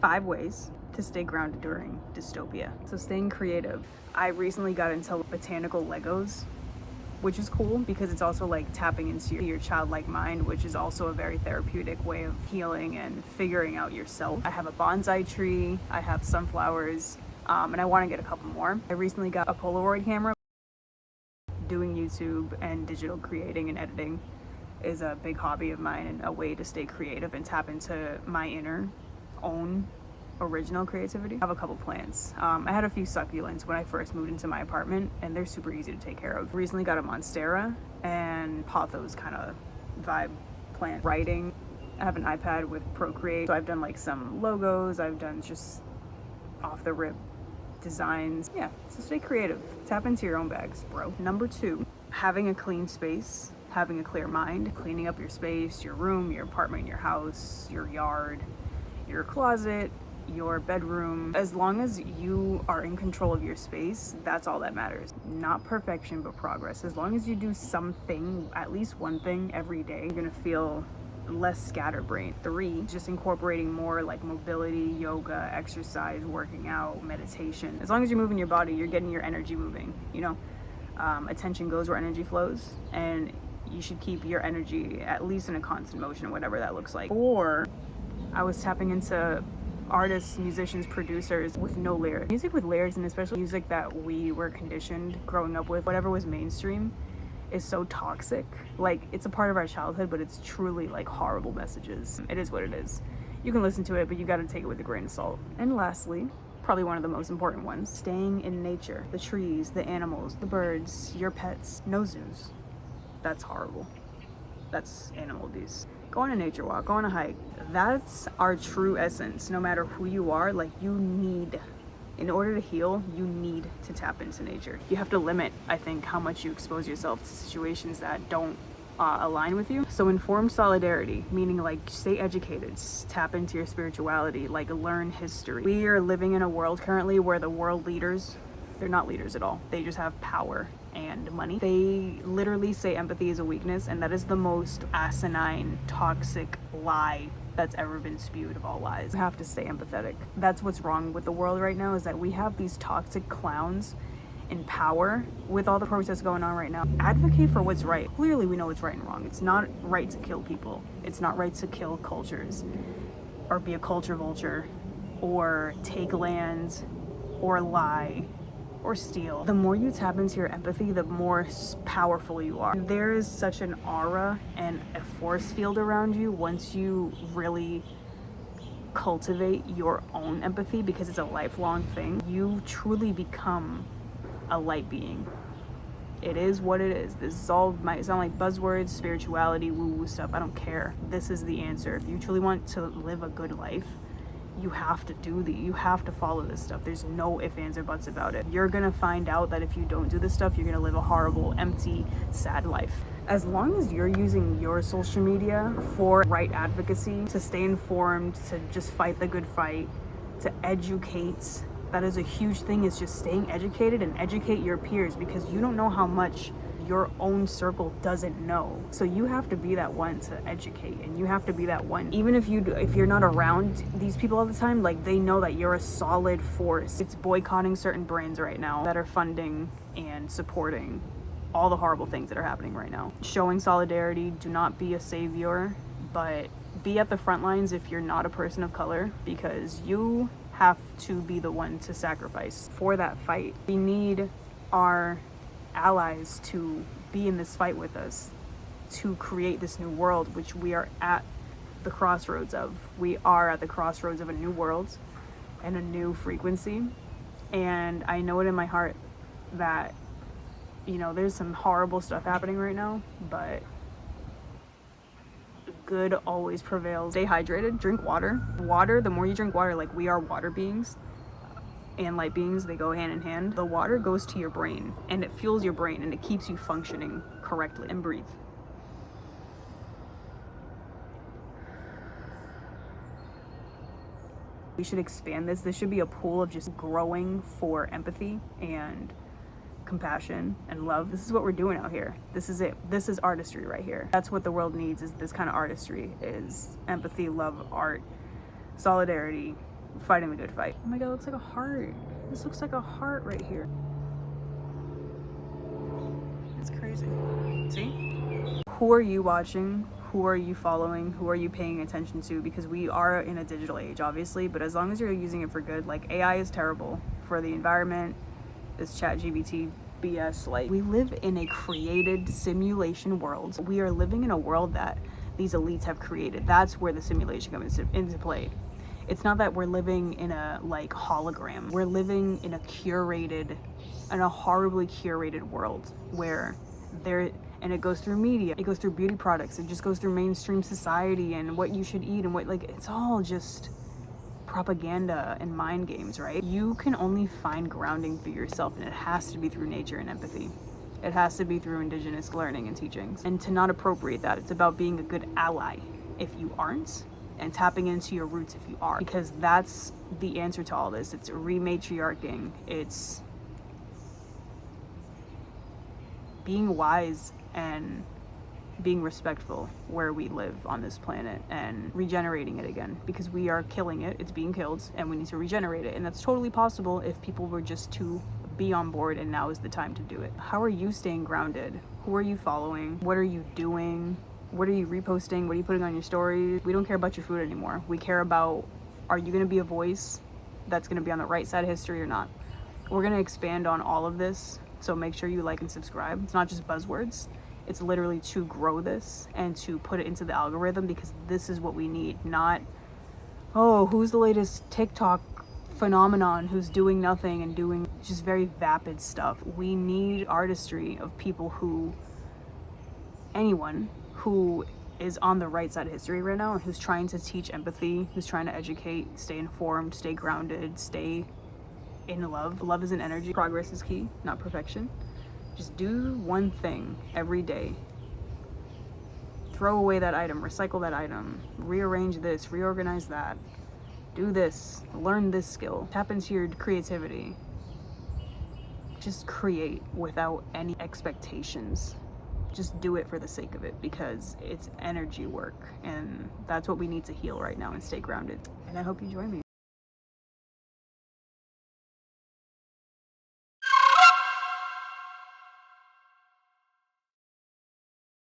5 ways to stay grounded during dystopia. So staying creative. I recently got into botanical Legos, which is cool because it's also like tapping into your childlike mind, which is also a very therapeutic way of healing and figuring out yourself. I have a bonsai tree, I have sunflowers, and I want to get a couple more. I recently got a Polaroid camera. Doing YouTube and digital creating and editing is a big hobby of mine and a way to stay creative and tap into my inner own original creativity. I have a couple plants. I had a few succulents when I first moved into my apartment, and they're super easy to take care of. Recently got a monstera and pothos kind of vibe plant. Writing, I have an iPad with Procreate, so I've done like some logos, I've done just off the rip designs. Yeah, so stay creative. Tap into your own bags, bro. Number 2, having a clean space, having a clear mind, cleaning up your space, your room, your apartment, your house, your yard, your closet, your bedroom. As long as you are in control of your space, that's all that matters. Not perfection, but progress. As long as you do something, at least one thing every day, you're gonna feel less scatterbrained. 3, just incorporating more like mobility, yoga, exercise, working out, meditation. As long as you're moving your body, you're getting your energy moving, you know? Attention goes where energy flows, and you should keep your energy at least in a constant motion, whatever that looks like. 4, I was tapping into artists, musicians, producers with no lyrics. Music with lyrics, and especially music that we were conditioned growing up with, whatever was mainstream, is so toxic. Like, it's a part of our childhood, but it's truly like horrible messages. It is what it is. You can listen to it, but you gotta take it with a grain of salt. And lastly, probably one of the most important ones, staying in nature. The trees, the animals, the birds, your pets. No zoos. That's horrible. That's animal abuse. Go on a nature walk, go on a hike. That's our true essence. No matter who you are, like, you need, in order to heal, you need to tap into nature. You have to limit, I think, how much you expose yourself to situations that don't align with you. So informed solidarity, meaning like stay educated, tap into your spirituality, like learn history. We are living in a world currently where the world leaders, they're not leaders at all. They just have power and money. They literally say empathy is a weakness, and that is the most asinine, toxic lie that's ever been spewed of all lies. You have to stay empathetic. That's what's wrong with the world right now, is that we have these toxic clowns in power with all the protests going on right now. Advocate for what's right. Clearly we know what's right and wrong. It's not right to kill people. It's not right to kill cultures or be a culture vulture or take lands or lie or steal. The more you tap into your empathy, the more powerful you are. There is such an aura and a force field around you once you really cultivate your own empathy, because it's a lifelong thing. You truly become a light being. It is what it is. This is all, might sound like buzzwords, spirituality, woo-woo stuff. I don't care. This is the answer. If you truly want to live a good life, you have to you have to follow this stuff. There's no ifs, ands, or buts about it. You're gonna find out that if you don't do this stuff, you're gonna live a horrible, empty, sad life. As long as you're using your social media for right advocacy, to stay informed, to just fight the good fight, to educate, that is a huge thing, is just staying educated and educate your peers, because you don't know how much your own circle doesn't know. So you have to be that one to educate, and you have to be that one, even if you're not around these people all the time, like, they know that you're a solid force. It's boycotting certain brands right now that are funding and supporting all the horrible things that are happening right now. Showing solidarity. Do not be a savior, but be at the front lines if you're not a person of color, because you have to be the one to sacrifice for that fight. We need our allies to be in this fight with us to create this new world, which we are at the crossroads of. We are at the crossroads of a new world and a new frequency, and I know it in my heart that, you know, there's some horrible stuff happening right now, but good always prevails. Stay hydrated, drink water. The more you drink water, like, we are water beings and light beings, they go hand in hand. The water goes to your brain and it fuels your brain and it keeps you functioning correctly. And breathe. We should expand this. This should be a pool of just growing for empathy and compassion and love. This is what we're doing out here. This is it. This is artistry right here. That's what the world needs, is this kind of artistry, is empathy, love, art, solidarity, fighting the good fight. Oh my god, it looks like a heart. This looks like a heart right here. It's crazy. See? Who are you watching? Who are you following? Who are you paying attention to? Because we are in a digital age, obviously, but as long as you're using it for good, like AI is terrible for the environment, this ChatGPT BS, like we live in a created simulation world. We are living in a world that these elites have created. That's where the simulation comes into play. It's not that we're living in a like hologram. We're living in a horribly curated world where and it goes through media, it goes through beauty products, it just goes through mainstream society and what you should eat and what, like, it's all just propaganda and mind games, right? You can only find grounding for yourself, and it has to be through nature and empathy. It has to be through indigenous learning and teachings. And to not appropriate that, it's about being a good ally if you aren't, and tapping into your roots if you are, because that's the answer to all this. It's rematriarching, it's being wise and being respectful where we live on this planet and regenerating it again, because we are killing it. It's being killed and we need to regenerate it, and that's totally possible if people were just to be on board, and now is the time to do it. How are you staying grounded? Who are you following? What are you doing? What are you reposting? What are you putting on your stories? We don't care about your food anymore. We care about, are you going to be a voice that's going to be on the right side of history or not? We're going to expand on all of this, so make sure you like and subscribe. It's not just buzzwords. It's literally to grow this and to put it into the algorithm, because this is what we need. Not, oh, who's the latest TikTok phenomenon who's doing nothing and doing just very vapid stuff. We need artistry of people anyone who is on the right side of history right now and who's trying to teach empathy, who's trying to educate, stay informed, stay grounded, stay in love. Love is an energy. Progress is key, not perfection. Just do one thing every day. Throw away that item, recycle that item, rearrange this, reorganize that. Do this, learn this skill, tap into your creativity. Just create without any expectations. Just do it for the sake of it, because it's energy work, and that's what we need to heal right now and stay grounded. And I hope you join me.